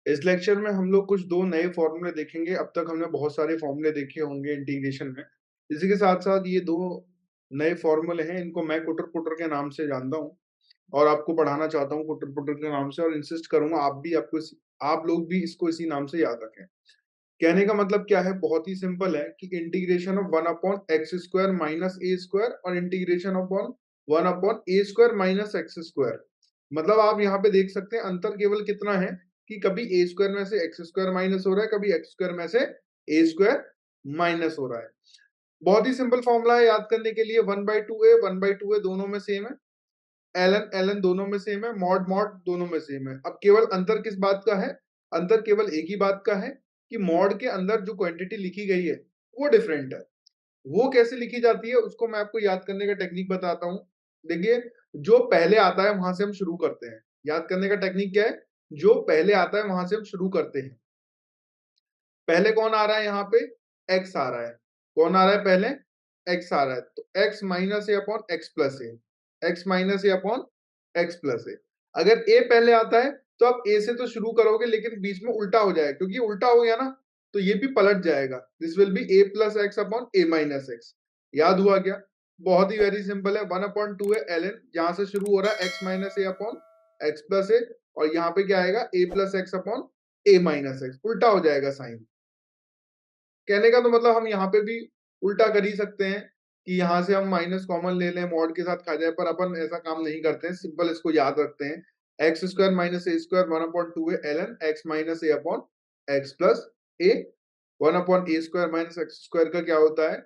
इस लेक्चर में हम लोग कुछ दो नए फॉर्मूले देखेंगे। अब तक हमने बहुत सारे फॉर्मूले देखे होंगे इंटीग्रेशन में। इसी के साथ साथ ये दो नए फॉर्मूले हैं, इनको मैं कुटर पुटर के नाम से जानता हूँ और आपको पढ़ाना चाहता हूँ कुटर पुटर के नाम से, और इंसिस्ट करूंगा आप लोग भी इसको इसी नाम से याद रखें। कहने का मतलब क्या है, बहुत ही सिंपल है कि integration of 1/x² minus a square और integration of 1/a² minus x square. मतलब आप यहाँ पे देख सकते हैं अंतर केवल कितना है कि कभी ए स्क्वायर में से एक्स स्क्वायर माइनस हो रहा है, कभी एक्स स्क्वायर में से ए स्क्वायर माइनस हो रहा है। बहुत ही सिंपल फॉर्मूला है याद करने के लिए। 1/2a दोनों में सेम है, ln ln दोनों में सेम है, मॉड मॉड दोनों में सेम है। अब केवल अंतर किस बात का है, अंतर केवल एक ही बात का है कि मॉड के अंदर जो क्वांटिटी लिखी गई है वो डिफरेंट है। वो कैसे लिखी जाती है उसको मैं आपको याद करने का टेक्निक बताता हूँ। देखिए, जो पहले आता है वहां से हम शुरू करते हैं। याद करने का टेक्निक क्या है, जो पहले आता है वहां से हम शुरू करते हैं। पहले कौन आ रहा है, यहाँ पे x आ रहा है। कौन आ रहा है पहले, x आ रहा है, तो x माइनस ए अपॉन एक्स प्लस ए, एक्स माइनस ए अपॉन एक्स प्लस ए। अगर a पहले आता है तो आप a से तो शुरू करोगे, लेकिन बीच में उल्टा हो जाएगा, क्योंकि उल्टा हो गया ना तो ये भी पलट जाएगा। This will B a plus x upon A minus x. याद हुआ क्या, बहुत ही वेरी सिंपल है। 1/2 है ln, जहां से शुरू हो रहा है x माइनस ए अपॉन एक्स प्लस ए, और यहाँ पे क्या आएगा a plus x upon A minus x. उल्टा हो जाएगा साइन। कहने का तो मतलब हम यहाँ पे भी उल्टा कर ही सकते हैं कि यहाँ से हम माइनस कॉमन ले लें, मॉड के साथ खा जाए, पर अपन ऐसा काम नहीं करते हैं। सिंपल इसको याद रखते हैं, x square minus a square 1/2 है ln एक्स माइनस ए अपॉन एक्स प्लस ए। 1/a square minus x square का क्या होता है,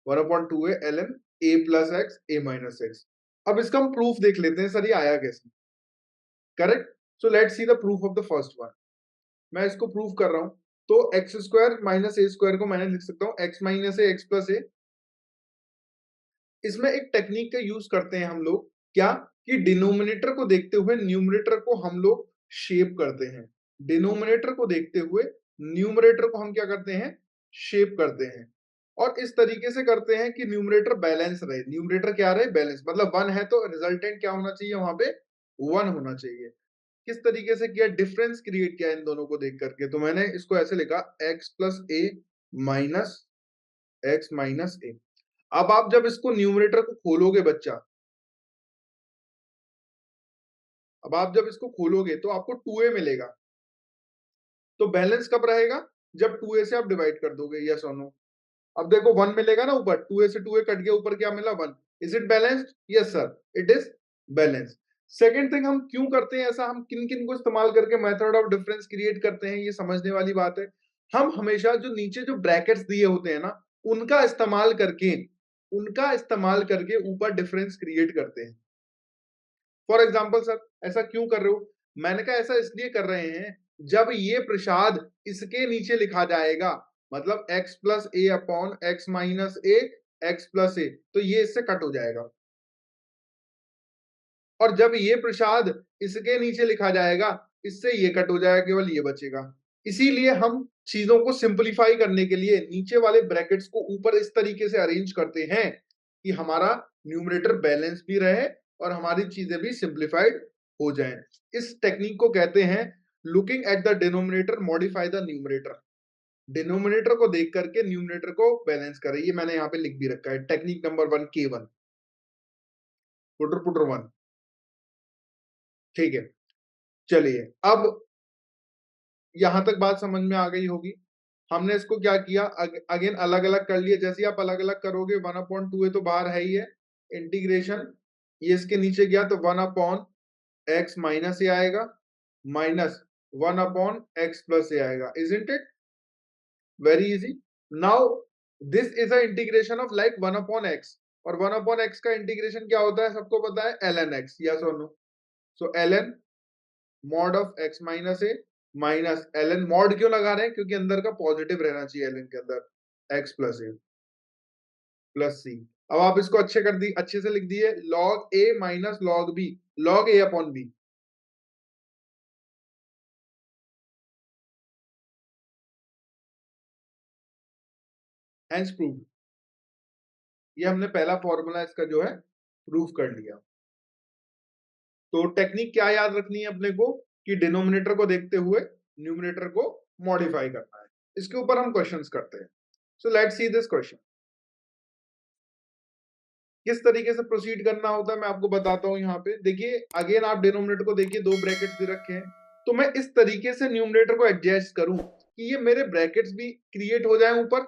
1/2 है ln ए प्लस एक्स ए माइनस एक्स। अब इसका हम प्रूफ देख लेते हैं, सर ये आया कैसे। Correct, so let's see the proof of the first one. मैं इसको प्रूव कर रहा हूं, तो x square minus a square को मैंने लिख सकता हूं एक्स माइनस ए एक्स प्लस ए। इसमें एक टेक्निक का यूज करते हैं हम लोग, क्या कि डिनोमिनेटर को देखते हुए न्यूमरेटर को हम लोग शेप करते हैं। डिनोमिनेटर को देखते हुए न्यूमरेटर को हम क्या करते हैं, शेप करते हैं। और इस तरीके से करते हैं कि न्यूमरेटर बैलेंस रहे। न्यूमरेटर क्या रहे, बैलेंस, मतलब वन है तो रिजल्टेंट क्या होना चाहिए, वहां पे वन होना चाहिए। किस तरीके से किया, डिफरेंस क्रिएट किया इन दोनों को देख करके। तो मैंने इसको ऐसे लिखा x प्लस ए माइनस एक्स माइनस ए। अब आप जब इसको न्यूमरेटर को खोलोगे बच्चा, अब आप जब इसको खोलोगे तो आपको 2a मिलेगा। तो बैलेंस कब रहेगा, जब 2a से आप डिवाइड कर दोगे, यस और नो। अब देखो 1 मिलेगा ना ऊपर, 2a से 2a कट गया, ऊपर क्या मिला 1। Is it balanced, yes sir it is balance. Second thing, हम क्यों करते हैं ऐसा, हम किन किन को इस्तेमाल करके मेथड ऑफ डिफरेंस क्रिएट करते हैं, ये समझने वाली बात है। हम हमेशा जो नीचे जो ब्रैकेट्स दिए होते हैं ना, उनका इस्तेमाल करके ऊपर डिफरेंस क्रिएट करते हैं। फॉर एग्जाम्पल सर ऐसा क्यों कर रहे हो, मैंने कहा ऐसा इसलिए कर रहे हैं, जब ये प्रसाद इसके नीचे लिखा जाएगा, मतलब x प्लस ए अपॉन एक्स माइनस ए एक्स प्लस ए, तो ये इससे कट हो जाएगा। और जब ये प्रसाद इसके नीचे लिखा जाएगा, इससे ये कट हो जाएगा, केवल ये बचेगा। इसीलिए हम चीजों को सिंपलीफाई करने के लिए नीचे वाले ब्रैकेट्स को ऊपर इस तरीके से अरेंज करते हैं कि हमारा न्यूमरेटर बैलेंस भी रहे और हमारी चीजें भी सिंप्लीफाइड हो जाएं। इस टेक्निक को कहते हैं looking at the denominator modify the numerator. Denominator को देख करके न्यूमरेटर को बैलेंस करें। ये मैंने यहाँ पे लिख भी रखा है, technique number 1 K1, putter putter 1। ठीक है, चलिए अब यहां तक बात समझ में आ गई होगी। हमने इसको क्या किया, अगेन अलग अलग कर लिए। जैसे आप अलग अलग करोगे 1/2 है तो बाहर है ही है, इंटीग्रेशन ये इसके नीचे गया तो 1/x माइनस ए आएगा, माइनस 1/x प्लस ए आएगा। Isn't it very easy. Now this is a integration of like 1/x, और 1/x का इंटीग्रेशन क्या होता है सबको पता है, ln x, यस और no. So ln mod of x minus a minus ln, mod क्यों लगा रहे हैं, क्योंकि अंदर का पॉजिटिव रहना चाहिए ln के अंदर, x प्लस ए प्लस सी। अब आप इसको अच्छे से लिख दिए, log a minus log b, log a upon b। Hence prove. ये हमने पहला फॉर्मूला इसका जो है प्रूव कर लिया। तो टेक्निक क्या याद रखनी है अपने को, कि डिनोमिनेटर को देखते हुए न्यूमरेटर को मॉडिफाई करना है। इसके ऊपर हम क्वेश्चंस करते हैं। So let's see this question. किस तरीके से प्रोसीड करना होता है मैं आपको बताता हूं। यहाँ पे देखिए, अगेन आप डिनोमिनेटर को देखिए, दो ब्रैकेट्स दे रखे हैं, तो मैं इस तरीके से न्यूमरेटर को एडजस्ट करूं कि ये मेरे ब्रैकेट्स भी क्रिएट हो जाए ऊपर,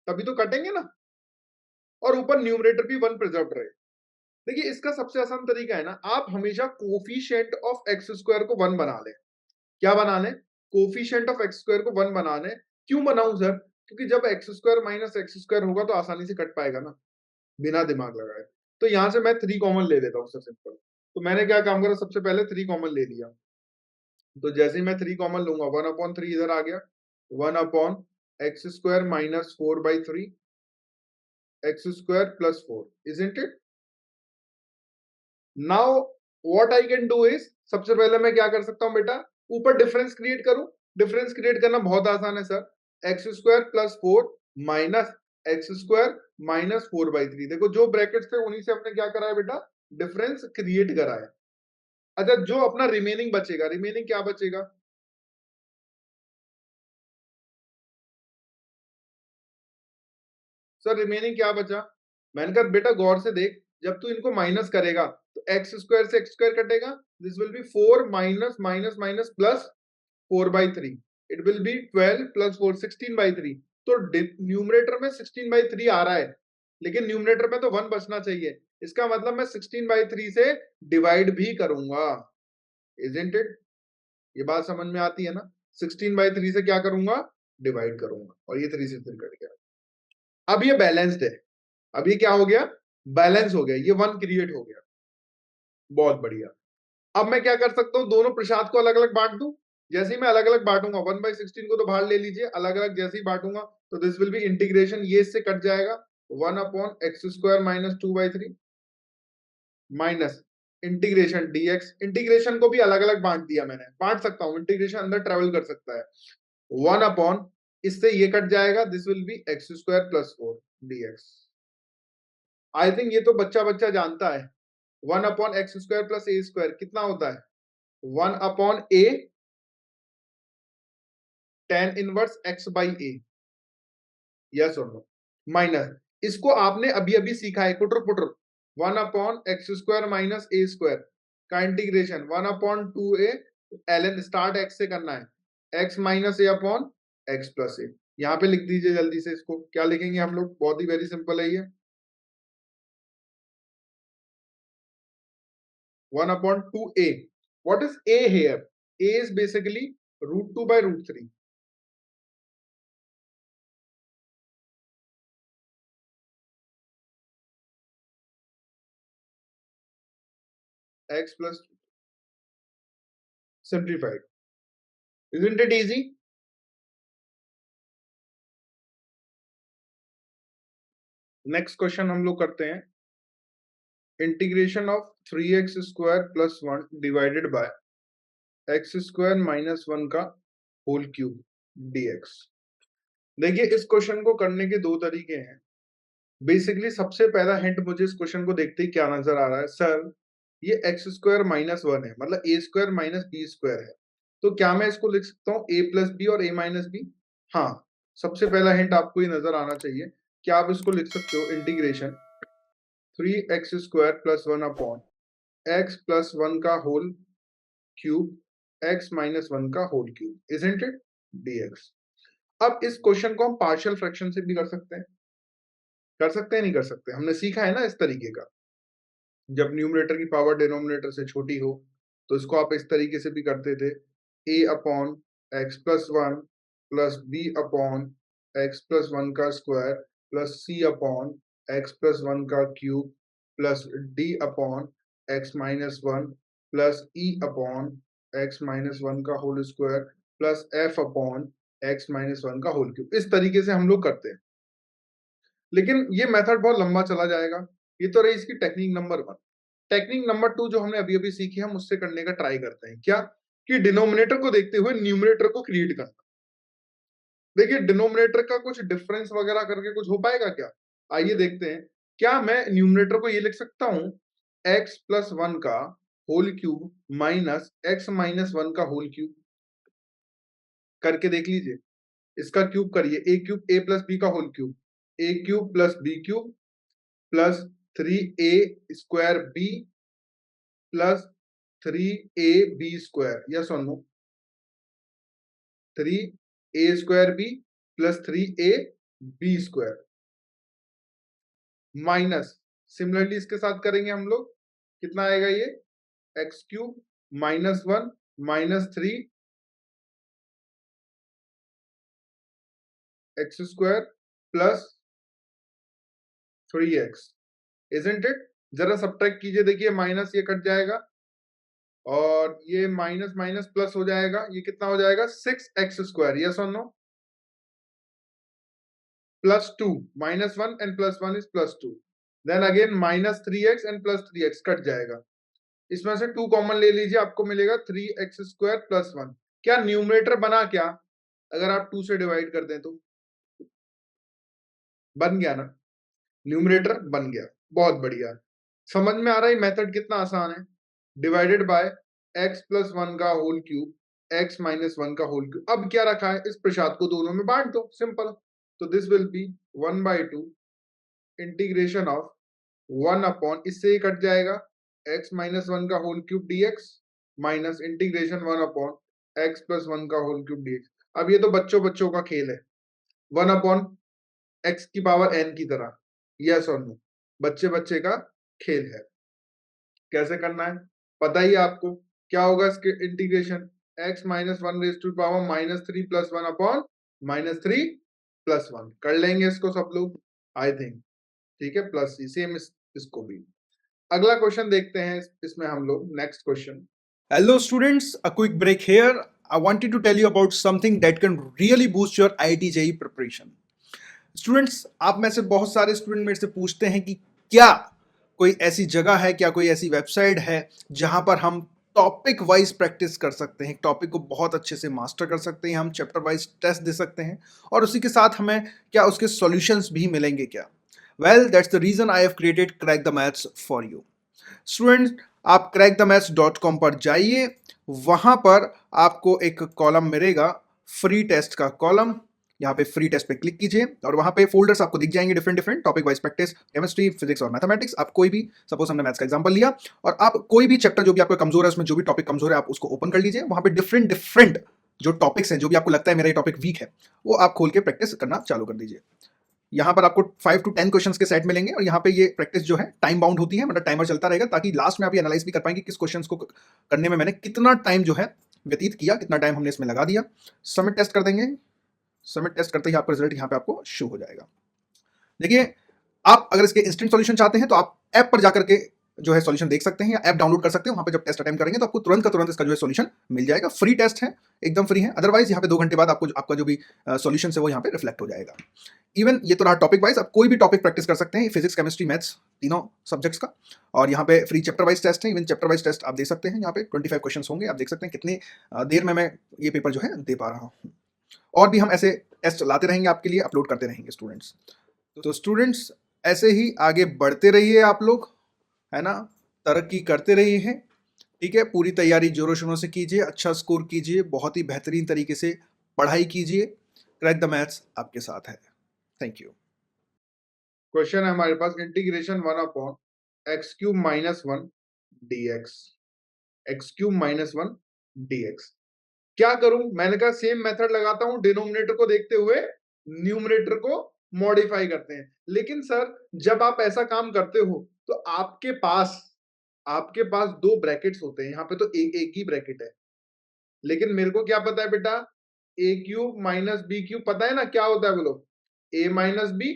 तभी तो कटेंगे ना, और ऊपर न्यूमरेटर भी वन प्रिजर्व रहे। देखिए, इसका सबसे आसान तरीका है ना, आप हमेशा कोफिशिएंट ऑफ एक्स स्क्वायर को वन बना लें। क्या बना लें? कोफिशिएंट ऑफ एक्स स्क्वायर को वन बना लें। क्यों बनाऊं सर? क्योंकि जब x square minus x square होगा तो आसानी से कट पाएगा ना, बिना दिमाग लगाए। तो यहां से मैं 3 कॉमन ले लेता हूं, सबसे सिंपल। तो मैंने क्या काम करा, सबसे पहले 3 कॉमन ले लिया। तो जैसे ही मैं 3 कॉमन लूंगा, 1/3 इधर आ गया, 1/x² minus 4/3 x² plus 4, isn't it? Now what I can do is, सबसे पहले मैं क्या कर सकता हूं बेटा, ऊपर डिफरेंस क्रिएट करूं। डिफरेंस क्रिएट करना बहुत आसान है sir. x² plus 4 minus x² minus 4/3। देखो, जो ब्रैकेट्स थे उन्हीं से हमने क्या करा है बेटा, डिफरेंस क्रिएट करा है। अच्छा, जो अपना रिमेनिंग बचेगा, रिमेनिंग क्या बचेगा सर? रिमेनिंग क्या बचा? मैंने कहा बेटा गौर से देख, जब तू इनको माइनस करेगा तो एक्स स्क्वायर से एक्स स्क्वायर कटेगा, this will B 4 minus minus minus plus 4/3, it will B 12 plus 4, 16/3। तो न्यूमरेटर में 16/3 आ रहा है, लेकिन न्यूमरेटर में तो 1 बचना चाहिए। इसका मतलब मैं 16/3 से डिवाइड भी करूंगा, इजंट इट? ये बात समझ में आती है ना? 16/3 से क्या करूंगा, डिवाइड करूंगा, और ये 3 से 3 कट गया। अब ये बैलेंस्ड है, अब ये क्या हो गया, बैलेंस हो गया, ये 1 क्रिएट हो गया। बहुत बढ़िया। अब मैं क्या कर सकता हूं, दोनों प्रसाद को अलग अलग बांट दूं। जैसे ही मैं अलग अलग बांटूंगा, 1/16 को तो बाहर ले लीजिए, अलग अलग जैसे ही बांटूंगा तो दिस विल बी इंटीग्रेशन, ये इससे कट जाएगा, 1/x² minus 2/3 minus integration dx। Integration को भी अलग अलग बांट दिया मैंने, बांट सकता हूं, इंटीग्रेशन अंदर ट्रेवल कर सकता है। 1 इससे ये कट जाएगा, this will B x² plus 4 dx। I think ये तो बच्चा बच्चा जानता है। 1/x² प्लस a² कितना होता है? 1/a tan inverse x by a, yes और नो? माइनस, इसको आपने अभी अभी सीखा है, कुटर पुटर। 1/x² माइनस a² का integration 1/2a ln start x से करना है, x minus a upon x plus a। यहाँ पे लिख दीजिए जल्दी से, इसको क्या लिखेंगे हम लोग, बहुत ही वेरी सिंपल है ये। 1/2a, what is a here? A is basically √2/√3। x plus simplified, isn't it easy? Next question हम लोग करते हैं, integration of 3x² plus 1 divided by x² minus 1 का होल क्यूब dx। देखिए, इस क्वेश्चन को करने के दो तरीके हैं। बेसिकली सबसे पहला हिंट मुझे इस क्वेश्चन को देखते ही क्या नजर आ रहा है, सर ये x² माइनस 1 है, मतलब a² माइनस b² है, तो क्या मैं इसको लिख सकता हूँ a प्लस बी और a माइनस बी? हाँ, सबसे पहला हिंट आपको ये नजर आना चाहिए। क्या आप इसको लिख सकते हो, integration 3x² plus 1 upon x plus 1 का होल क्यूब x माइनस 1 का whole cube, isn't it, dx। अब इस क्वेश्चन को हम पार्शियल फ्रैक्शन से भी कर सकते हैं, कर सकते हैं नहीं कर सकते, हमने सीखा है ना इस तरीके का। जब न्यूमरेटर की पावर डिनोमिनेटर से छोटी हो तो इसको आप इस तरीके से भी करते थे, a upon x plus 1 plus b upon x plus 1 का square plus c upon x plus 1 का cube plus d upon x minus 1 plus e upon x minus 1 का whole square plus f upon x minus 1 का whole cube. इस तरीके से हम लोग करते हैं, लेकिन ये मेथड बहुत लंबा चला जाएगा। ये तो रही इसकी टेक्निक नंबर 1। टेक्निक नंबर 2 जो हमने अभी अभी सीखी, हम उससे करने का ट्राई करते हैं। क्या? कि डिनोमिनेटर को देखते हुए न्यूमरेटर को क्रिएट करना। देखिए, डिनोमिनेटर का कुछ डिफरेंस वगैरह करके कुछ हो पाएगा क्या? आइए देखते हैं। क्या मैं न्यूमरेटर को ये लिख सकता हूं, x प्लस 1 का whole cube minus x minus 1 का होल क्यूब? करके देख लीजिए। इसका क्यूब करिए, a cube a plus b का whole cube, a cube plus b cube plus 3a square b plus 3ab square, yes और no? 3a square b plus 3ab square minus, similarly इसके साथ करेंगे हम लोग, कितना आएगा ये, x cube minus 1 minus 3 x square plus 3x, isn't it? जरा सब्ट्रैक्ट कीजिए, देखिए माइनस ये कट जाएगा और ये माइनस माइनस प्लस हो जाएगा, ये कितना हो जाएगा, 6x स्क्वायर, यस और no? Plus 2, minus 1 and plus 1 is plus 2, then again minus 3x and plus 3x cut जाएगा, इसमें से 2 कॉमन ले लीजिए, आपको मिलेगा 3x स्क्वायर प्लस 1। क्या न्यूमरेटर बना क्या, अगर आप 2 से डिवाइड कर दें तो? बन गया ना, न्यूमरेटर बन गया, बहुत बढ़िया। समझ में आ रहा है मेथड कितना आसान है? डिवाइडेड बाय x प्लस 1 का होल क्यूब x माइनस 1 का होल क्यूब। अब क्या रखा है, इस प्रसाद को दोनों में बांट दो, सिंपल। तो this will be 1/2 integration of 1 upon, इससे ही कट जाएगा, x माइनस 1 का whole cube dx minus integration 1 upon x plus 1 का होल क्यूब dx। अब ये तो बच्चों बच्चों का खेल है, 1 अपॉन x की पावर n की तरह, यस और नो? बच्चे बच्चे का खेल है। कैसे करना है पता ही है आपको, क्या होगा इसके integration, x minus 1 raise to power minus 3 plus 1 upon minus 3 plus 1, कर लेंगे इसको सब लोग, आई थिंक, ठीक है, प्लस सेम इसको भी। अगला क्वेश्चन देखते हैं, इसमें हम लोग next question. Hello students, a quick break here. I wanted to tell you about something that can really boost your IIT JEE preparation. Students, आप में से बहुत सारे स्टूडेंट मेरे से पूछते हैं कि क्या कोई ऐसी जगह है, क्या कोई ऐसी वेबसाइट है जहां पर हम टॉपिक वाइज प्रैक्टिस कर सकते हैं, टॉपिक को बहुत अच्छे से मास्टर कर सकते हैं, हम चैप्टर वाइज टेस्ट दे सकते हैं और उसी के साथ हमें क्या उसके सॉल्यूशंस भी मिलेंगे क्या? Well, that's the reason I have created crack the maths for you. Students, आप crackthemaths.com पर जाइए, वहां पर आपको एक कॉलम मिलेगा, फ्री टेस्ट का कॉलम। यहाँ पे फ्री टेस्ट पे क्लिक कीजिए और वहां पे फोल्डर्स आपको दिख जाएंगे, different different topic wise practice, chemistry, physics और मैथमेटिक्स। आप कोई भी, सपोज हमने मैथ्स का एग्जांपल लिया, और आप कोई भी चैप्टर जो भी आपका कमजोर है, उसमें जो भी टॉपिक कमजोर है, आप उसको ओपन कर लीजिए। वहां पे डिफरेंट डिफरेंट जो टॉपिक्स हैं, जो भी आपको लगता है मेरा ये टॉपिक वीक है, वो आप खोल के प्रैक्टिस करना चालू कर दीजिए। यहाँ पर आपको 5 to 10 क्वेश्चंस के सेट मिलेंगे और यहाँ पे ये प्रैक्टिस जो है टाइम बाउंड होती है, मतलब टाइमर चलता रहेगा, ताकि लास्ट में आप ये एनालाइज भी कर पाएंगे किस क्वेश्चंस को करने में मैंने कितना टाइम जो है व्यतीत किया, कितना टाइम हमने इसमें लगा दिया। सबमिट टेस्ट कर देंगे, सबमिट टेस्ट करते ही आपका रिजल्ट यहाँ पे आपको शो हो जाएगा। देखिए, आप अगर इसके इंस्टेंट सॉल्यूशन चाहते हैं तो आप ऐप पर जाकर के जो है सॉल्यूशन देख सकते हैं, या ऐप डाउनलोड कर सकते हैं। वहां पे जब टेस्ट अटेम्प्ट करेंगे तो आपको तुरंत का तुरंत इसका जो है सॉल्यूशन मिल जाएगा। फ्री टेस्ट है, एकदम फ्री है। अदरवाइज यहाँ पे 2 घंटे बाद आपको आपका जो भी सॉल्यूशन है वो यहाँ पे रिफ्लेक्ट हो जाएगा। इवन ये तो रहा टॉपिक वाइज, आप कोई भी टॉपिक प्रैक्टिस कर सकते हैं, फिजिक्स, केमिस्ट्री, मैथ्स, तीनों सब्जेक्ट्स का। और यहाँ पे फ्री चैप्टर वाइज टेस्ट है, इवन चैप्टर वाइज टेस्ट आप दे सकते हैं। यहाँ पे 25 क्वेश्चन होंगे, आप देख सकते हैं कितनी देर में मैं ये पेपर जो है दे पा रहा हूँ। और भी हम ऐसे टेस्ट लाते रहेंगे, आपके लिए अपलोड करते रहेंगे स्टूडेंट्स। तो स्टूडेंट्स, ऐसे ही आगे बढ़ते रहिए आप लोग, है ना, तरक्की करते रहिए हैं, ठीक है। पूरी तैयारी जोरों शोरों से कीजिए, अच्छा स्कोर कीजिए, बहुत ही बेहतरीन तरीके से पढ़ाई कीजिए। क्रैक द मैथ्स आपके साथ है। Thank you. क्वेश्चन है हमारे पास, integration 1 upon x cube minus 1 dx, x cube minus 1 dx। क्या करूं, मैंने कहा सेम मेथड लगाता हूं, डिनोमिनेटर को देखते हुए न्यूमरेटर को मॉडिफाई करते हैं। लेकिन सर, जब आप ऐसा काम करते हो तो आपके पास 2 ब्रैकेट्स होते हैं, यहाँ पे तो एक ही ब्रैकेट है। लेकिन मेरे को क्या पता है बेटा, a cube minus b cube पता है ना क्या होता है, बोलो, a minus b,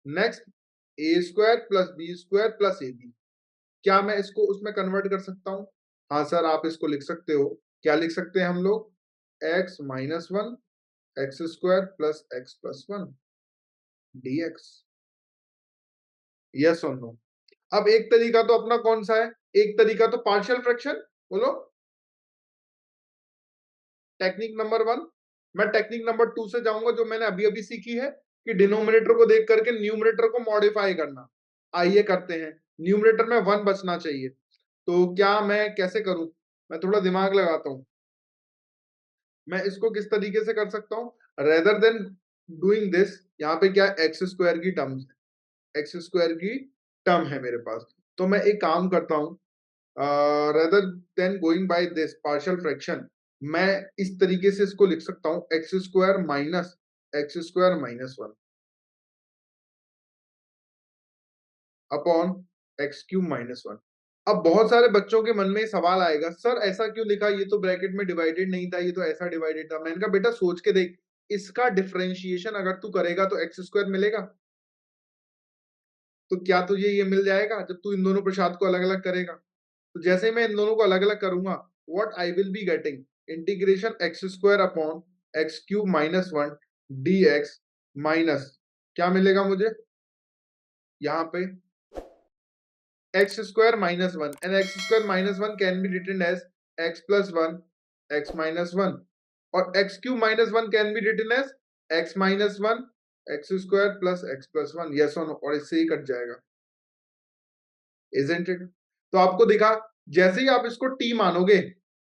next a square plus b square plus a b. क्या मैं इसको उसमें कन्वर्ट कर सकता हूं? हाँ सर, आप इसको लिख सकते हो। क्या लिख सकते हैं हम लोग, x minus 1 x square plus x plus 1 dx, yes और नो? अब एक तरीका तो अपना कौन सा है, एक तरीका तो पार्शियल फ्रैक्शन, बोलो टेक्निक नंबर 1। मैं टेक्निक नंबर 2 से जाऊंगा, जो मैंने अभी अभी सीखी है, कि डिनोमिनेटर को देख करके न्यूमरेटर को मॉडिफाई करना। आइए करते हैं। न्यूमरेटर में 1 बचना चाहिए, तो क्या मैं कैसे करूं, मैं थोड़ा दिमाग लगाता हूं। मैं इसको किस तरीके से कर सकता हूँ, रेदर देन डूइंग दिस, यहाँ पे क्या एक्स स्क्वायर की टर्म है, एक्स स्क्वायर की टर्म है मेरे पास, तो मैं एक काम करता हूँ, rather than going by this partial fraction, मैं इस तरीके से इसको लिख सकता हूँ, x square minus one upon x cube minus one. अब बहुत सारे बच्चों के मन में सवाल आएगा, सर ऐसा क्यों लिखा, ये तो ब्रैकेट में डिवाइडेड नहीं था, ये तो ऐसा डिवाइडेड था। मैंने कहा बेटा सोच के देख, इसका डिफरेंशिएशन अगर तू करेगा तो एक्स स्क्वायर मिलेगा, तो क्या तुझे ये मिल जाएगा जब तू इन दोनों प्रसाद को अलग अलग करेगा? तो जैसे मैं इन दोनों को अलग अलग करूंगा, what I will be getting, integration x square upon x cube minus one d x minus, क्या मिलेगा मुझे यहाँ पे, x square minus one, and x square minus one can be written as x plus one x minus one, और x cube minus one can be written as x minus one x square plus x plus one, yes और no, और इससे ही cut जाएगा, isn't it? तो आपको दिखा, जैसे ही आप इसको टी मानोगे,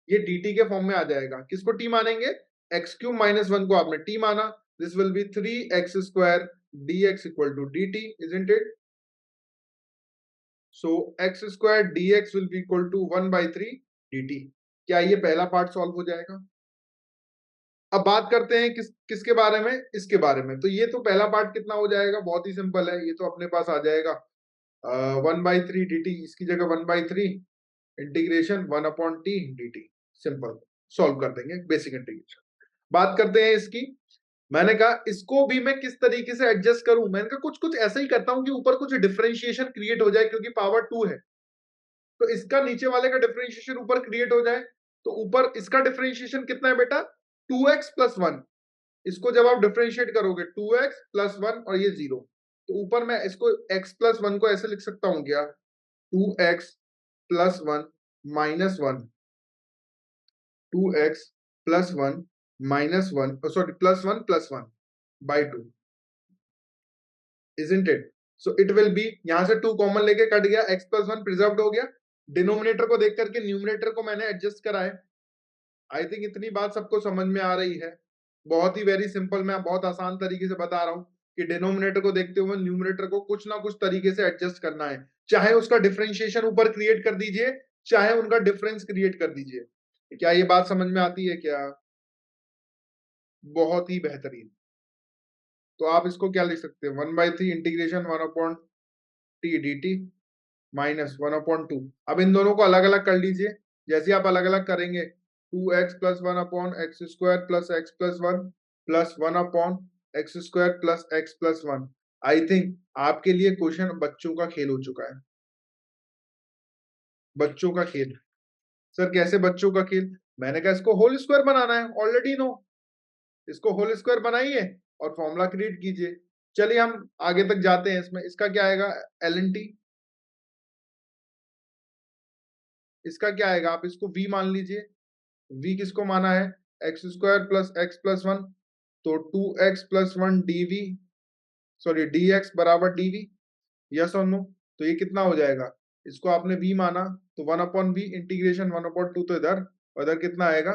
ये dt के फॉर्म में आ जाएगा। किसको टी मानेंगे, एक्स क्यूब माइनस वन को आपने टी माना, this will be three x square d x equal to d t, isn't it? So x square d x will be equal to one by three d t. क्या ये पहला part solve हो जाएगा? अब बात करते हैं किसके बारे में, इसके बारे में। तो ये तो पहला पार्ट कितना हो जाएगा, बहुत ही सिंपल है, ये तो अपने पास आ जाएगा one by three d T, इसकी जगह one by three integration one upon T D T, simple, solve कर देंगे बेसिक इंटीग्रेशन। बात करते हैं इसकी, मैंने कहा इसको भी मैं किस तरीके से एडजस्ट करूं, मैंने कहा कुछ कुछ ऐसा ही करता हूं कि ऊपर कुछ डिफरेंशिएशन क्रिएट हो जाए, क्योंकि पावर टू है, तो इसका नीचे वाले का डिफरेंशिएशन ऊपर क्रिएट हो जाए। तो ऊपर इसका डिफरेंशिएशन कितना है बेटा, टू एक्स प्लस वन, इसको जब आप डिफरेंशिएट करोगे टू एक्स प्लस वन और ये जीरो, तो ऊपर मैं इसको एक्स प्लस वन को ऐसे लिख सकता हूं क्या, two x plus one minus one, two x plus one minus one, sorry plus one by two, isn't it? So it will be, यहां से टू कॉमन लेके कट गया, एक्स प्लस वन प्रिजर्व हो गया, डिनोमिनेटर को देख करके numerator को मैंने एडजस्ट करा है। आई थिंक इतनी बात सबको समझ में आ रही है, बहुत ही वेरी सिंपल, मैं बहुत आसान तरीके से बता रहा हूँ कि डिनोमिनेटर को देखते हुए न्यूमिनेटर को कुछ ना कुछ तरीके से एडजस्ट करना है, चाहे उसका डिफरेंशिएशन ऊपर क्रिएट कर दीजिए, चाहे उनका डिफरेंस क्रिएट कर दीजिए। क्या ये बात समझ में आती है क्या? बहुत ही बेहतरीन। तो आप इसको क्या लिख सकते हैं, one by three integration one upon T D T minus one upon to. अब इन दोनों को अलग अलग कर लीजिए, जैसे आप अलग अलग करेंगे, two x plus one upon x square plus one upon x square plus x plus one. I think आपके लिए क्वेश्चन बच्चों का खेल हो चुका है, बच्चों का खेल। सर कैसे बच्चों का खेल? मैंने कहा इसको होल स्क्वायर बनाना है, ऑलरेडी नो, इसको होल स्क्वायर बनाइए और फॉर्मूला क्रिएट कीजिए। चलिए हम आगे तक जाते हैं, इसमें इसका क्या आएगा, एल एन टी, इसका क्या आएगा, आप इसको v मान लीजिए, v किसको माना है, x square plus x plus one, तो two x plus one dv, sorry d x बराबर डीवी, यस और नो? तो ये कितना हो जाएगा, इसको आपने v माना, तो one upon v integration one upon two, तो इधर और इधर कितना आएगा,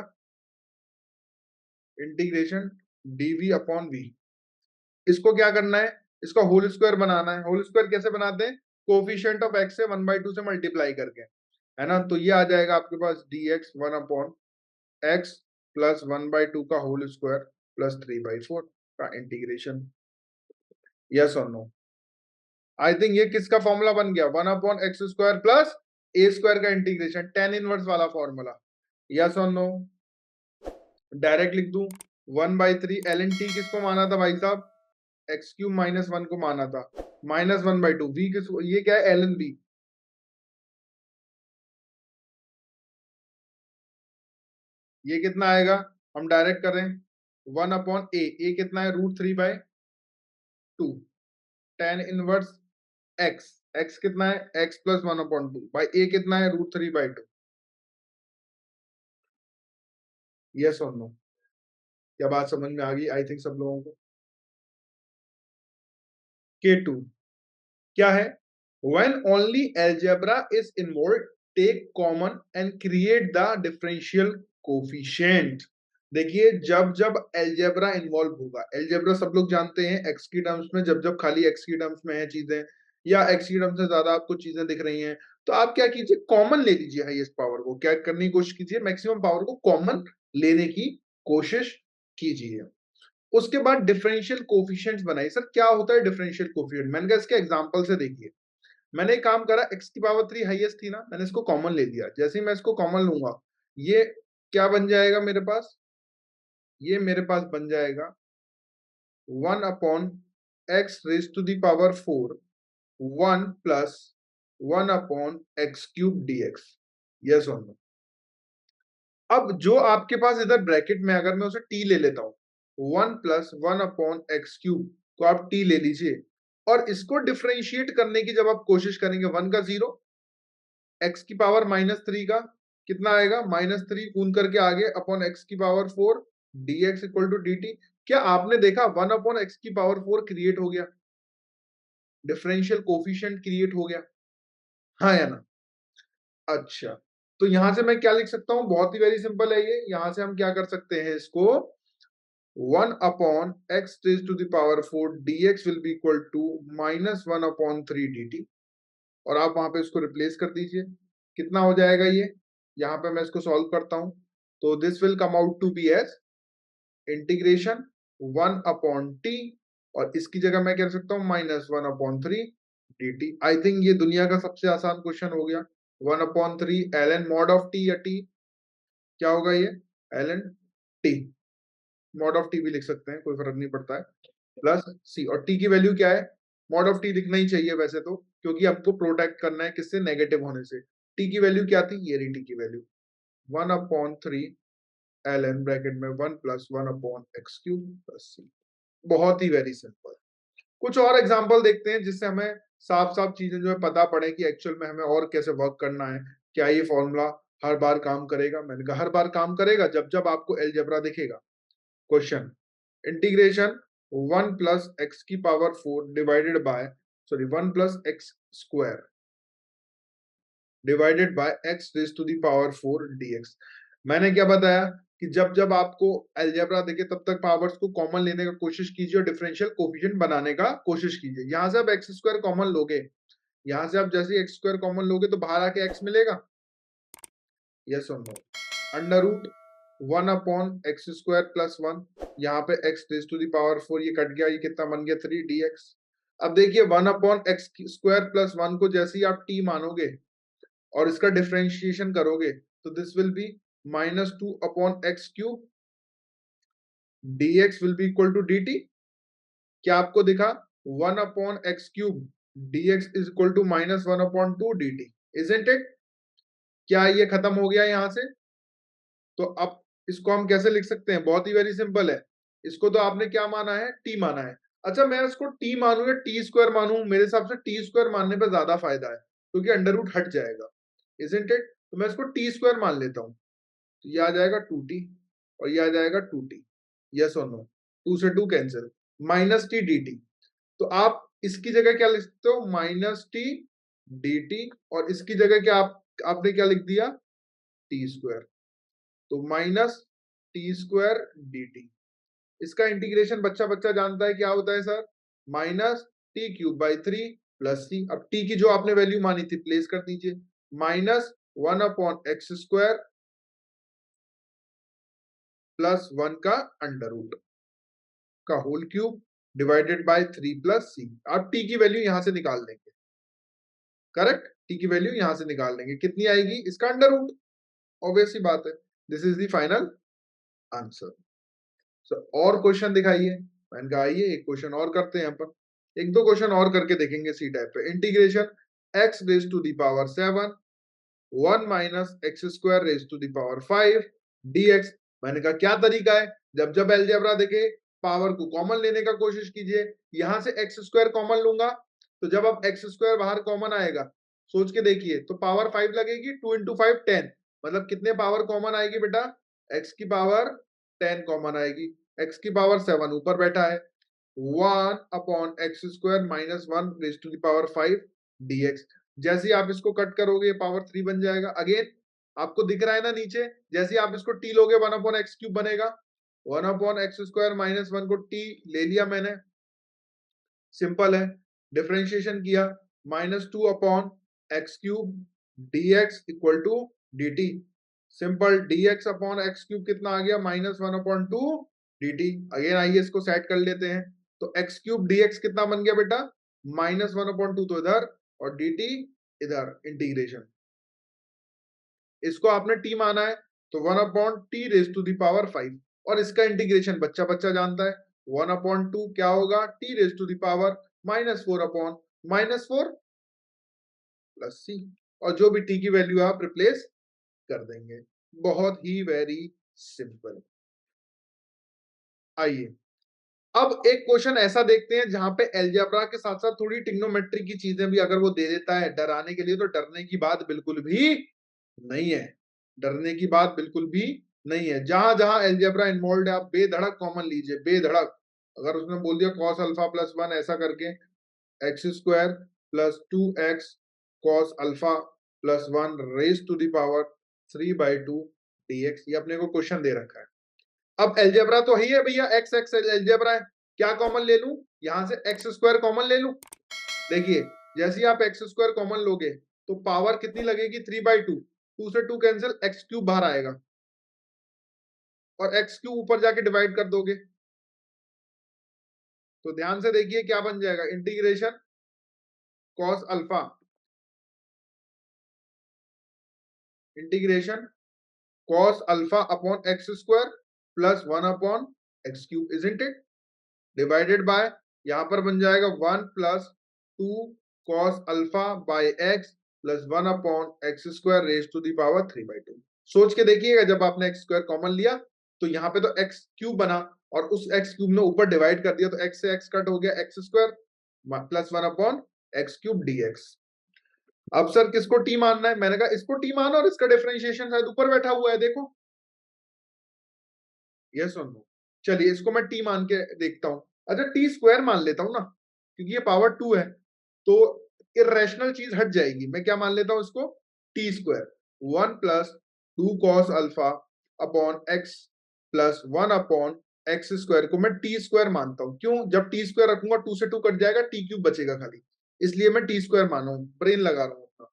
इंटीग्रेशन डीवी अपॉन वी। इसको क्या करना है, इसका होल स्क्वायर बनाना है। होल स्क्वायर कैसे बनाते हैं, कोफिशिएंट ऑफ एक्स से वन बाई टू से मल्टीप्लाई करके, है ना? तो ये आ जाएगा आपके पास d x one upon x plus one by two का whole square plus three by four का इंटीग्रेशन, यस और नो? आई थिंक ये किसका फॉर्मूला बन गया, one upon x square plus a square का इंटीग्रेशन, टेन इनवर्स वाला formula, yes और नो? डायरेक्ट लिख दूं, one by three L N T किसको माना था भाई साहब, एक्स क्यूब माइनस वन को माना था, minus one by two v किस, ये क्या है, एल एन बी, ये कितना आएगा, हम डायरेक्ट करें, वन अपॉन ए कितना है, root three by two, tan inverse x, x कितना है, x plus one upon two by a कितना है, root three by two, yes और नो? क्या बात समझ में आ गई आई थिंक सब लोगों को? K2 क्या है, when only algebra is involved take common and create the differential coefficient। देखिए जब जब अलजेब्रा इन्वॉल्व होगा, अलजेब्रा सब लोग जानते हैं एक्स की टर्म्स में, जब जब खाली एक्स की टर्म्स में है चीजें या एक्स की टर्म्स से ज्यादा आपको चीजें दिख रही हैं, तो आप क्या कीजिए, कॉमन ले लीजिए हाईएस्ट पावर को। क्या करने की कोशिश कीजिए, मैक्सिमम पावर को कॉमन लेने की कोशिश कीजिए। उसके बाद डिफरेंशियल कोफिशिएंट्स बनाइए। सर क्या होता है डिफरेंशियल कोफिशिएंट? मैंने कहा इसके एग्जांपल से देखिए। मैंने एक काम करा, एक्स की पावर 3 हाईएस्ट थी ना, मैंने इसको कॉमन ले लिया। जैसे ही मैं इसको कॉमन लूंगा, ये क्या बन जाएगा मेरे पास? ये मेरे पास बन जाएगा 1 upon x raise to the power 4 1 plus 1 upon x cube dx. Yes और नो? अब जो आपके पास इधर ब्रैकेट में, अगर मैं उसे टी ले लेता हूं, 1 प्लस 1 अपॉन एक्स क्यूब को आप टी ले लीजिए, और इसको डिफ्रेंशिएट करने की जब आप कोशिश करेंगे, 1 का 0, एक्स की पावर -3 का कितना आएगा, -3 कून करके आगे अपॉन एक्स की power 4 dx equal to dt। क्या आपने देखा 1 अपॉन एक्स की पावर 4 क्रिएट हो गया, डिफरेंशियल कोफिशिएंट क्रिएट हो गया, हाँ या ना? अच्छा, तो यहां से मैं क्या लिख सकता हूं? बहुत ही वेरी सिंपल है ये। यहां से हम क्या कर सकते हैं इसको, 1 upon x raise to the power 4 dx will be equal to -1 upon 3 dt, और आप वहां पे इसको रिप्लेस कर दीजिए। कितना हो जाएगा ये? यहाँ पे मैं इसको सॉल्व करता हूं, तो this will come out to be as integration 1 upon T, और इसकी जगह मैं क्या कर सकता हूँ, -1 अपॉन 3 dt। आई थिंक ये दुनिया का सबसे आसान क्वेश्चन हो गया। 1 upon 3 ln mod of T, या टी क्या होगा ये, ln T, mod of T भी लिख सकते हैं, कोई फर्क नहीं पड़ता है, प्लस सी। और टी की वैल्यू क्या है? मॉड ऑफ टी लिखना ही चाहिए वैसे तो, क्योंकि आपको प्रोटेक्ट करना है किससे, नेगेटिव होने से। टी की वैल्यू क्या थी, ये रही टी की वैल्यू, 1 अपॉन 3 ln ब्रैकेट में 1 plus 1 upon x cube plus c. बहुत ही वेरी सिंपल। कुछ और एग्जांपल देखते हैं जिससे हमें साफ साफ चीजें जो है पता पड़े कि एक्चुअल में हमें और कैसे वर्क करना है। क्या ये फॉर्मूला हर बार काम करेगा? मैंने कहा हर बार काम करेगा जब जब आपको अलजेब्रा दिखेगा। क्वेश्चन, इंटीग्रेशन 1 प्लस एक्स की power 4 divided by, sorry 1 plus x square divided by x raise to the power 4 dx। मैंने क्या बताया कि जब जब आपको अलजेब्रा दिखे तब तक पावर्स को कॉमन लेने का कोशिश कीजिए और डिफरेंशियल कोफिशिएंट बनाने का कोशिश कीजिए। यहां से आप एक्स स्क्वायर कॉमन लोगे, यहां से आप जैसे एक्स स्क्वायर कॉमन लोगे तो बाहर आके एक्स मिलेगा, यस और no? Under root 1 upon x square plus 1, यहाँ पे x raise to the power 4, ये कट गया, ये कितना बन गया 3 dx। अब देखिए 1 अपॉन एक्स स्क्वायर प्लस 1 को जैसे ही आप टी मानोगे और इसका डिफरेंशिएशन करोगे, तो this will be -2 upon x cube dx will be equal to dt। क्या आपको दिखा? 1 upon x cube dx is equal to -1 upon 2 dt, isn't it? क्या ये खत्म हो गया यहां से? तो अब इसको हम कैसे लिख सकते हैं? बहुत ही वेरी सिंपल है। इसको तो आपने क्या माना है, टी माना है। अच्छा, मैं इसको टी मानू या टी स्क्वायर मानू? मेरे हिसाब से टी स्क्वायर मानने पर ज्यादा फायदा है, क्योंकि अंडर रूट हट जाएगा, इजंट इट? तो मैं इसको टी स्क्वायर मान लेता हूं, तो ये आ जाएगा 2t और ये आ जाएगा 2t। यस और नो? 2 से 2 cancel, minus T D T. तो आप इसकी जगह क्या लिख सकते हो, -t dt, और इसकी जगह क्या आपने क्या लिख दिया, टी स्क्वायर। तो -t² dt। इसका इंटीग्रेशन बच्चा बच्चा जानता है क्या होता है सर, -t³/3 प्लस सी। अब t की जो आपने वैल्यू मानी थी प्लेस कर दीजिए, -1 अपॉन एक्स स्क्वायर प्लस 1 का अंडर रूट का whole cube divided by 3 plus c. आप t की वैल्यू यहां से निकाल देंगे, करेक्ट? t की वैल्यू यहां से निकाल देंगे, कितनी आएगी, इसका अंडर रूट, ऑब्वियस सी बात है। This is the final answer. और क्वेश्चन दिखाइए। मैंने कहा आइए एक क्वेश्चन और करते हैं अपन, एक दो क्वेश्चन और करके देखेंगे सी टाइप पे। Integration x raise to the power 7 1 minus x square raise to the power 5 dx। मैंने कहा क्या तरीका है, जब जब अलजेब्रा देखे पावर को कॉमन लेने का कोशिश कीजिए। यहां से एक्स स्क्वायर कॉमन लूंगा, तो जब अब एक्स स्क्वायर बाहर कॉमन आएगा, सोच के देखिए, तो पावर 5 लगेगी, 2 इंटू 5 10, मतलब कितने पावर कॉमन आएगी बेटा, एक्स की पावर 10 कॉमन आएगी। एक्स की पावर 7 ऊपर बैठा है, 1 upon x square -1 raise to the power 5 dx। जैसे ही आप इसको कट करोगे, पावर 3 बन जाएगा। अगेन आपको दिख रहा है ना नीचे, जैसे आप इसको टी लोगे 1/x³ बनेगा, 1/x² माइनस 1 को टी ले लिया मैंने, सिंपल है, डिफरेंशिएशन किया, -2/x³ dx equal to dt, simple, dx/x³ कितना आ गया, -1/2 dt। अगेन आइए इसको सेट कर लेते हैं, तो x³ dx कितना बन गया बेटा, -1/2 तो इधर और dt इधर, इंटीग्रेशन, इसको आपने t माना है तो 1/t⁵ और इसका इंटीग्रेशन बच्चा बच्चा जानता है, 1/2 क्या होगा, t⁻⁻4 प्लस c, और जो भी t की वैल्यू आप रिप्लेस कर देंगे, बहुत ही वेरी सिंपल। आइए अब एक क्वेश्चन ऐसा देखते हैं जहां पे अलजेब्रा के साथ साथ थोड़ी ट्रिग्नोमेट्री की चीजें भी अगर वो दे देता है डराने के लिए, तो डरने की बात बिल्कुल भी नहीं है, डरने की बात बिल्कुल भी नहीं है। जहां जहां अलजेब्रा इन्वॉल्व है आप बेधड़क कॉमन लीजिए, बेधड़क। अगर उसने बोल दिया cos अल्फा प्लस 1 ऐसा करके, x² plus 2x cos alpha plus 1 raise to the power 3/2 dx, ये अपने को क्वेश्चन दे रखा है। अब अलजेब्रा तो ही है भैया, x x अलजेब्रा है, क्या कॉमन ले लूं, यहां से x² कॉमन ले लूं। देखिए जैसे ही आप x² कॉमन लोगे तो पावर कितनी लगेगी, 3/2, 2 से 2 कैंसिल, x³ बाहर आएगा और x³ ऊपर जाके डिवाइड कर दोगे, तो ध्यान से देखिए क्या बन जाएगा, integration cos alpha, integration cos alpha upon x² plus 1/x³, isn't it, divided by, यहां पर बन जाएगा 1 plus 2 cos alpha by x plus 1/x² raise to the power 3/2। सोच के देखिएगा, जब आपने x² कॉमन लिया तो यहाँ पे तो x³ बना और उस x³ ने ऊपर डिवाइड कर दिया, तो x से x कट हो गया, x² प्लस 1/x³ dx। अब सर किसको t मानना है, मैंने कहा इसको t मानो और इसका डिफरेंशिएशन शायद ऊपर बैठा हुआ है, देखो, यस और नो। चलिए इसको मैं t मान के देखता हूं, अच्छा t² मान लेता हूं ना, क्योंकि ये पावर 2 है तो इरेशनल चीज हट जाएगी, मैं क्या मान लेता हूं इसको, t², 1 plus 2 cos alpha upon x plus 1/x² को मैं t² मानता हूं, क्यों, जब t² रखूंगा 2 से 2 कट जाएगा, t³ बचेगा खाली, इसलिए मैं t² माना हूं, ब्रेन लगा रहा हूं अपना।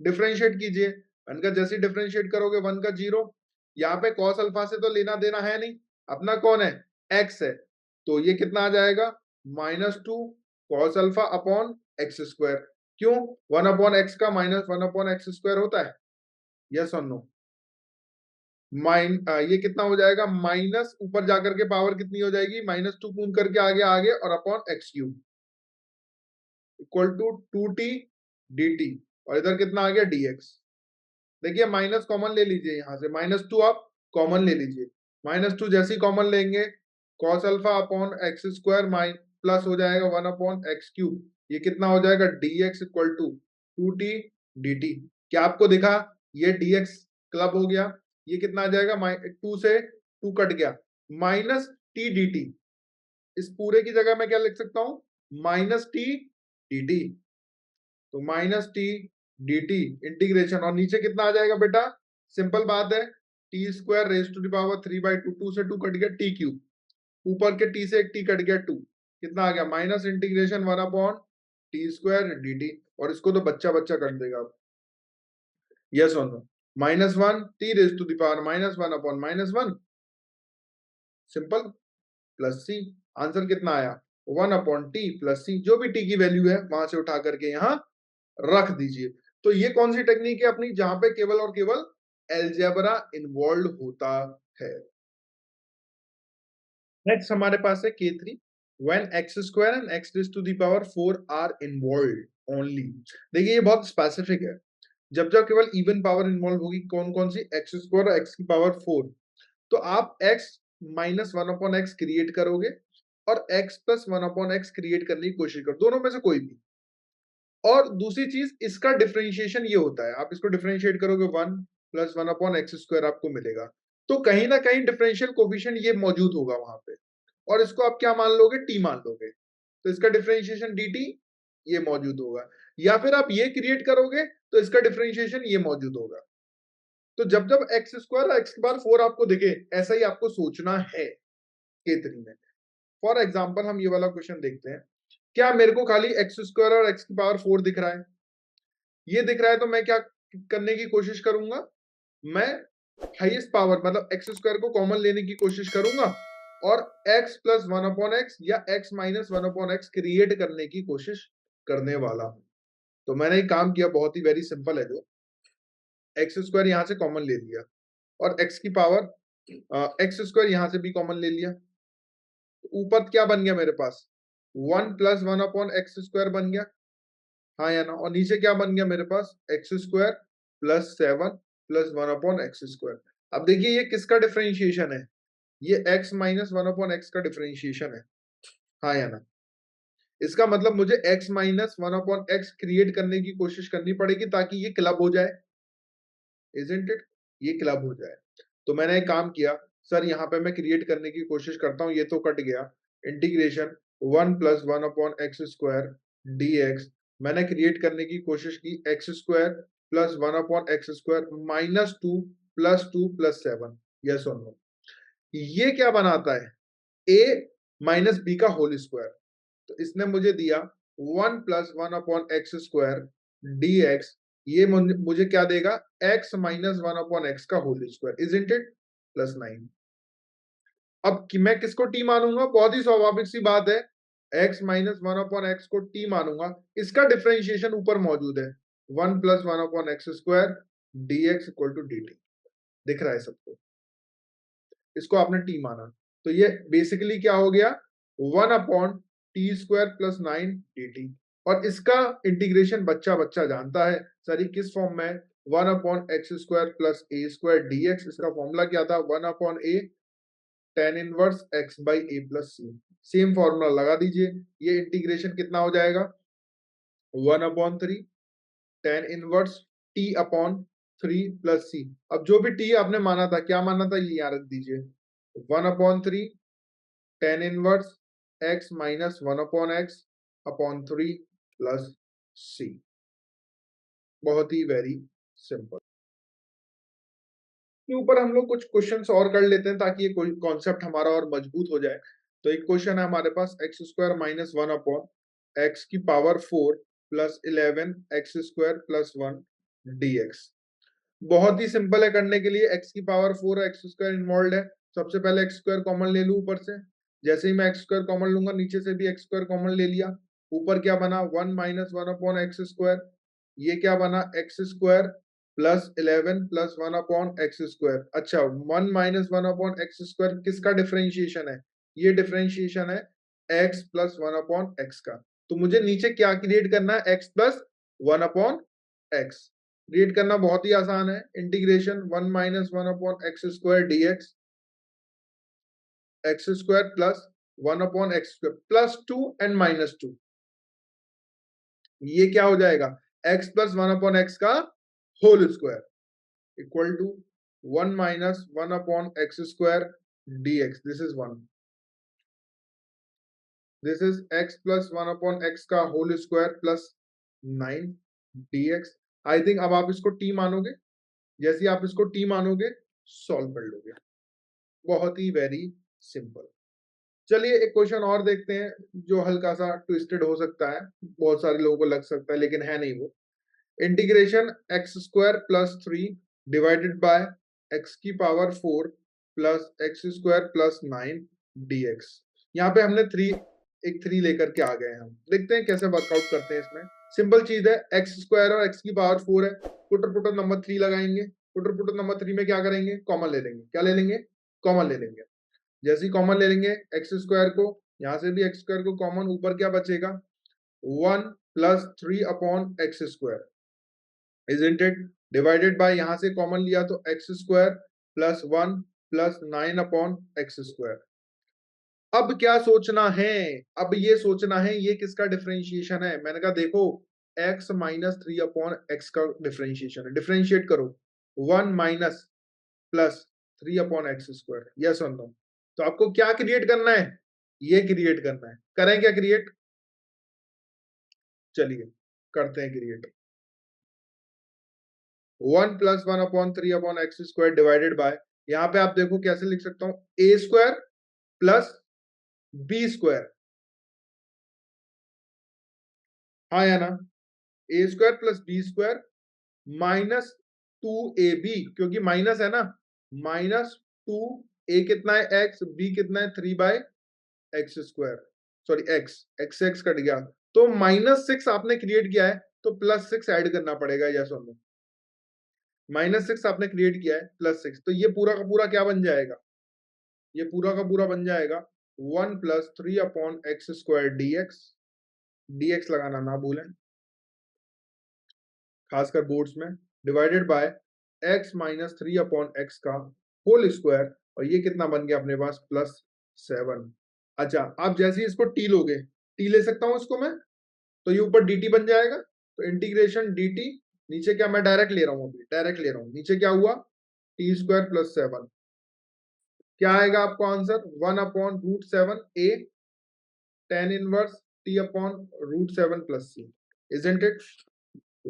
डिफरेंशिएट कीजिए, मैंने कहा जैसे डिफरेंशिएट करोगे 1 का 0, यहाँ पे cos अल्फा से तो लेना देना है नहीं, अपना कौन है, x है, तो ये कितना आ जाएगा, -2 cos अल्फा अपॉन x², क्यों, 1/x का माइनस 1/x² होता है, यस और नो, ये कितना हो जाएगा, माइनस ऊपर जाकर के पावर कितनी हो जाएगी, -2 कून करके आगे और upon x³ equal to 2t dt, और इधर कितना आ गया dx। देखिए माइनस कॉमन ले लीजिए, यहां से -2 आप कॉमन ले लीजिए, -2 जैसे ही कॉमन लेंगे cos alpha upon x² plus हो जाएगा 1/x³, ये कितना हो जाएगा, dx equal to 2t dt। क्या आपको दिखा, ये dx क्लब हो गया, ये कितना आ जाएगा, 2 से 2 कट गया, -t dt, इस पूरे की जगह मैं क्या लिख सकता हूं, -t dt, तो -t dt इंटीग्रेशन, और नीचे कितना आ जाएगा बेटा, सिंपल बात है, t² raise to the power 3/2, 2 से 2 कट गया, t³, ऊपर के t से एक t कट गया, 2, कितना आ गया, माइनस इंटीग्रेशन 1/t² dt, और इसको तो बच्चा बच्चा कर देगा अब, यस और no, -1 t raise to the power -1/-1, simple, plus c, answer कितना आया, 1/t प्लस c, जो भी t की वैल्यू है वहां से उठा करके यहां रख दीजिए। तो ये कौन सी टेक्निक है अपनी, जहां पे केवल और केवल अलजेब्रा इन्वॉल्व होता है। नेक्स्ट हमारे पास है K3, when x² and x raised to the power 4 are involved only। देखिए ये बहुत स्पेसिफिक है, जब जब केवल इवन पावर इन्वॉल्व होगी, कौन कौन सी, x² और x की पावर 4, तो आप x -1/x क्रिएट करोगे और x प्लस 1/x क्रिएट करने की कोशिश करो, दोनों में से कोई भी। और दूसरी चीज, इसका डिफरेंशिएशन ये होता है, आप इसको डिफरेंशिएट करोगे 1 प्लस 1/x² आपको मिलेगा, तो कहीं ना कहीं डिफरेंशियल कोफिशिएंट ये मौजूद होगा वहां पे, और इसको आप क्या मान लोगे, t मान लोगे, तो इसका डिफरेंशिएशन dt ये मौजूद होगा, या फिर आप ये क्रिएट करोगे तो इसका डिफरेंशिएशन ये मौजूद होगा। तो जब जब एक्स स्क्वायर एक्स की पावर 4 आपको दिखे, ऐसा ही आपको सोचना है K3 में। फॉर एग्जाम्पल हम ये वाला क्वेश्चन देखते हैं, क्या मेरे को खाली एक्स स्क्वायर और एक्स की पावर 4 दिख रहा है? ये दिख रहा है तो मैं क्या करने की कोशिश करूंगा, मैं हाईएस्ट पावर मतलब एक्स स्क्वायर को कॉमन लेने की कोशिश करूंगा और x प्लस 1/x या x माइनस 1/x क्रिएट करने की कोशिश करने वाला हूं। तो मैंने एक काम किया, बहुत ही वेरी सिंपल है, जो एक्स स्क्वायर यहां से कॉमन ले लिया और x की पावर एक्स स्क्वायर यहां से भी कॉमन ले लिया। ऊपर क्या बन गया मेरे पास, 1 प्लस 1/x स्क्वायर बन गया, हाँ या ना? और नीचे क्या बन गया मेरे पास, x square plus 7 plus 1/x square. अब देखिए ये किसका डिफरेंशिएशन है, ये x माइनस 1/x का डिफरेंशिएशन है, हाँ या ना? इसका मतलब मुझे x माइनस 1/x क्रिएट करने की कोशिश करनी पड़ेगी ताकि ये क्लब हो जाए, इजंट इट? ये क्लब हो जाए। तो मैंने एक काम किया, सर यहाँ पे मैं क्रिएट करने की कोशिश करता हूँ, ये तो कट गया, integration 1 plus 1/x square dx, मैंने क्रिएट करने की कोशिश की x square plus 1/x square minus 2 plus 7, yes और नो? ये क्या बनाता है, a माइनस बी का होल स्क्वायर। तो इसने मुझे दिया 1 प्लस 1/x स्क्वायर dx, ये मुझे क्या देगा, x माइनस 1/x का whole square, isn't it? Plus 9। अब कि मैं किसको t मानूंगा, बहुत ही स्वाभाविक सी बात है, x माइनस 1/x को t मानूंगा। इसका डिफरेंशिएशन ऊपर मौजूद है, 1 plus 1/x square dx equal to dt, दिख रहा है सबको? इसको आपने t माना, तो ये बेसिकली क्या हो गया, 1/t स्क्वायर प्लस 9 dt। और इसका इंटीग्रेशन बच्चा बच्चा जानता है, सर ये किस फॉर्म में है, 1/x square plus a square dx। इसका फॉर्मूला क्या था, 1/a tan inverse x by a plus c। Same formula लगा दीजिए, ये इंटीग्रेशन कितना हो जाएगा, 1/3 tan inverse t upon 3 plus c। अब जो भी t आपने माना था, क्या माना था, ये यहाँ रख दीजिए, 1/3 tan inverse x minus 1/x upon 3 plus c। बहुत ही वेरी सिंपल। के ऊपर हम लोग कुछ क्वेश्चंस और कर लेते हैं ताकि ये कॉन्सेप्ट हमारा और मजबूत हो जाए। तो एक क्वेश्चन है हमारे पास, x square minus 1 upon x की power 4 plus 11 x square plus 1 dx। बहुत ही सिंपल है करने के लिए, एक्स की पावर 4 एक्स स्क्वायर इन्वॉल्व है। सबसे पहले एक्स स्क्वायर कॉमन ले लूं ऊपर से, जैसे ही मैं एक्स स्क्वायर कॉमन लूंगा नीचे से भी एक्स स्क्वायर कॉमन ले लिया। ऊपर क्या बना, 1 माइनस 1 अपॉन एक्स स्क्वायर, ये क्या बना, x square plus 11 plus 1 upon x square. अच्छा, 1 माइनस 1 अपॉन एक्स स्क्वायर किसका डिफरेंशिएशन है, ये डिफरेंशिएशन है एक्स प्लस 1 अपॉन एक्स का। तो मुझे नीचे क्या क्रिएट करना है, x plus 1 upon x create करना बहुत ही आसान है, integration 1 minus 1 upon x square dx, x square plus 1 upon x square plus 2 and minus 2, ये क्या हो जाएगा, x प्लस 1 अपॉन एक्स का whole square equal to 1 minus 1 upon x square dx, this is 1, this is x plus 1 upon x का whole square plus 9 dx। I think अब आप इसको t मानोगे, जैसे ही आप इसको t मानोगे सॉल्व कर लोगे, बहुत ही वेरी सिंपल। चलिए एक क्वेश्चन और देखते हैं जो हल्का सा ट्विस्टेड हो सकता है, बहुत सारे लोगों को लग सकता है लेकिन है नहीं वो। Integration x square plus 3 divided by x की power 4 plus x square plus 9 dx। यहाँ पे हमने 3 लेकर के आ गए हैं, हम देखते हैं कैसे वर्कआउट करते हैं इसमें। सिंपल चीज है, एक्स स्क्वायर और एक्स की पावर 4 है, पुटर पुटर नंबर 3 लगाएंगे, पुटर पुटर नंबर 3 में क्या करेंगे, कॉमन ले लेंगे, क्या ले लेंगे, कॉमन ले लेंगे। जैसे ही कॉमन ले लेंगे एक्स स्क्वायर को, यहां से भी एक्स स्क्वायर को कॉमन, ऊपर क्या बचेगा, 1 plus 3 upon x square, isn't it? Divided by यहां से कॉमन लिया तो x square plus 1 plus 9 upon x square. अब क्या सोचना है, अब ये सोचना है ये किसका डिफरेंशिएशन है। मैंने कहा देखो, x माइनस 3 अपॉन एक्स का डिफरेंशिएशन है, डिफरेंशिएट करो, 1 minus plus 3 upon x square, yes और नो? तो आपको क्या क्रिएट करना है, ये क्रिएट करना है, करें क्या क्रिएट, चलिए करते हैं create. 1 plus 1/3/x² divided by, यहाँ पे आप देखो कैसे लिख सकता हूं, a² प्लस b², हाँ या ना, a² plus b² minus 2ab, क्योंकि माइनस है ना, माइनस 2a कितना है x, b कितना है 3/x², सॉरी x से x कट गया, तो -6 आपने क्रिएट किया है तो +6 ऐड करना पड़ेगा, यस और नो। -6 आपने क्रिएट किया है +6, तो ये पूरा का पूरा क्या बन जाएगा, ये पूरा का पूरा बन जाएगा 1 प्लस 3/x² dx लगाना ना भूलें खासकर बोर्ड्स में, divided by x minus 3/x का होल स्क्वायर, और ये कितना बन गया अपने पास +7। अच्छा, आप जैसे ही इसको t लोगे, t ले सकता हूं इसको मैं, तो ये ऊपर dt बन जाएगा, तो इंटीग्रेशन dt, नीचे क्या मैं डायरेक्ट ले रहा हूं, अभी डायरेक्ट ले रहा हूं, नीचे क्या हुआ t² + 7, क्या आएगा आपको answer 1/√7a tan inverse t/√7 + c, isn't it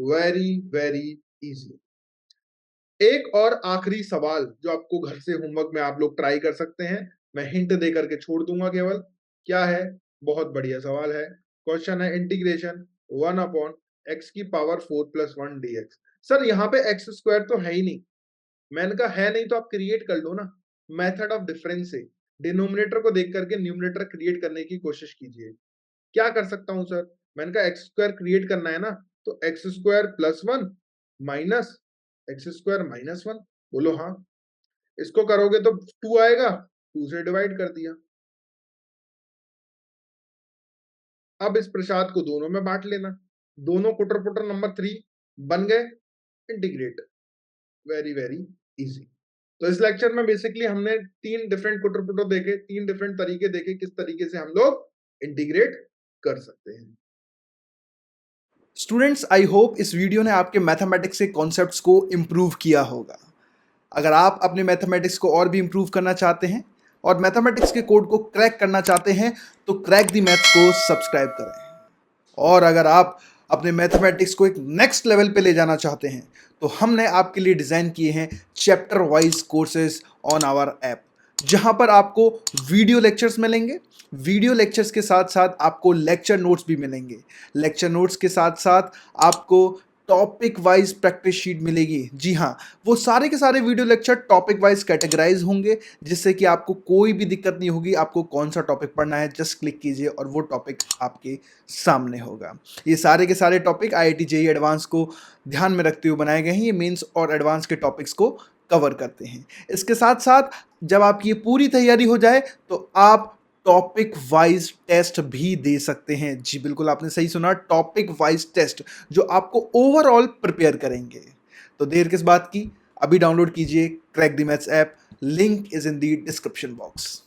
very very easy. एक और आखिरी सवाल जो आपको घर से होमवर्क में आप लोग ट्राई कर सकते हैं, मैं हिंट दे करके छोड़ दूंगा केवल, क्या है, बहुत बढ़िया सवाल है, क्वेश्चन है इंटीग्रेशन 1/x⁴ + 1 dx। सर यहाँ पे x² तो है ही नहीं, मैंने कहा है नहीं तो आप क्रिएट कर लो ना, मेथड ऑफ डिफरेंस से डिनोमिनेटर को देख करके न्यूमरेटर क्रिएट करने की कोशिश कीजिए। क्या कर सकता हूं सर, मैंने कहा x² क्रिएट करना है ना, तो x² + 1 माइनस x² - 1, बोलो हाँ, इसको करोगे तो 2 आएगा, 2 से डिवाइड कर दिया। अब इस प्रसाद को दोनों में बांट लेना, दोनों कुटर पुटर नंबर 3 बन गए, इंटीग्रेट, वेरी वेरी इजी। तो इस लेक्चर में बेसिकली हमने 3 डिफरेंट कुटर पुटर देखे, 3 डिफरेंट तरीके देखे किस तरीके से हम लोग इंटीग्रेट कर सकते हैं। स्टूडेंट्स, आई होप इस वीडियो ने आपके मैथमेटिक्स के कॉन्सेप्ट्स को इम्प्रूव किया होगा। अगर आप अपने मैथमेटिक्स को और भी इम्प्रूव करना चाहते हैं और मैथमेटिक्स के कोड को क्रैक करना चाहते हैं तो क्रैक द मैथ्स को सब्सक्राइब करें। और अगर आप अपने मैथमेटिक्स को एक नेक्स्ट लेवल पे ले जाना चाहते हैं तो हमने आपके लिए डिज़ाइन किए हैं chapter wise courses on our app, जहां पर आपको वीडियो लेक्चर्स मिलेंगे, वीडियो लेक्चर्स के साथ साथ आपको लेक्चर नोट्स भी मिलेंगे, लेक्चर नोट्स के साथ साथ आपको टॉपिक वाइज प्रैक्टिस शीट मिलेगी। जी हाँ, वो सारे के सारे video lecture topic wise categorise होंगे, जिससे कि आपको कोई भी दिक्कत नहीं होगी, आपको कौन सा टॉपिक पढ़ना है जस्ट क्लिक कीजिए और वो टॉपिक आपके सामने होगा। ये सारे के सारे टॉपिक IIT JEE एडवांस को ध्यान में रखते हुए बनाए गए हैं, ये मेंस और एडवांस के टॉपिक्स को कवर करते हैं। इसके साथ साथ जब आपकी ये पूरी तैयारी हो जाए तो आप टॉपिक वाइज टेस्ट भी दे सकते हैं। जी बिल्कुल, आपने सही सुना, टॉपिक वाइज टेस्ट जो आपको ओवरऑल प्रिपेयर करेंगे। तो देर किस बात की, अभी डाउनलोड कीजिए crack the maths app, link is in the description box.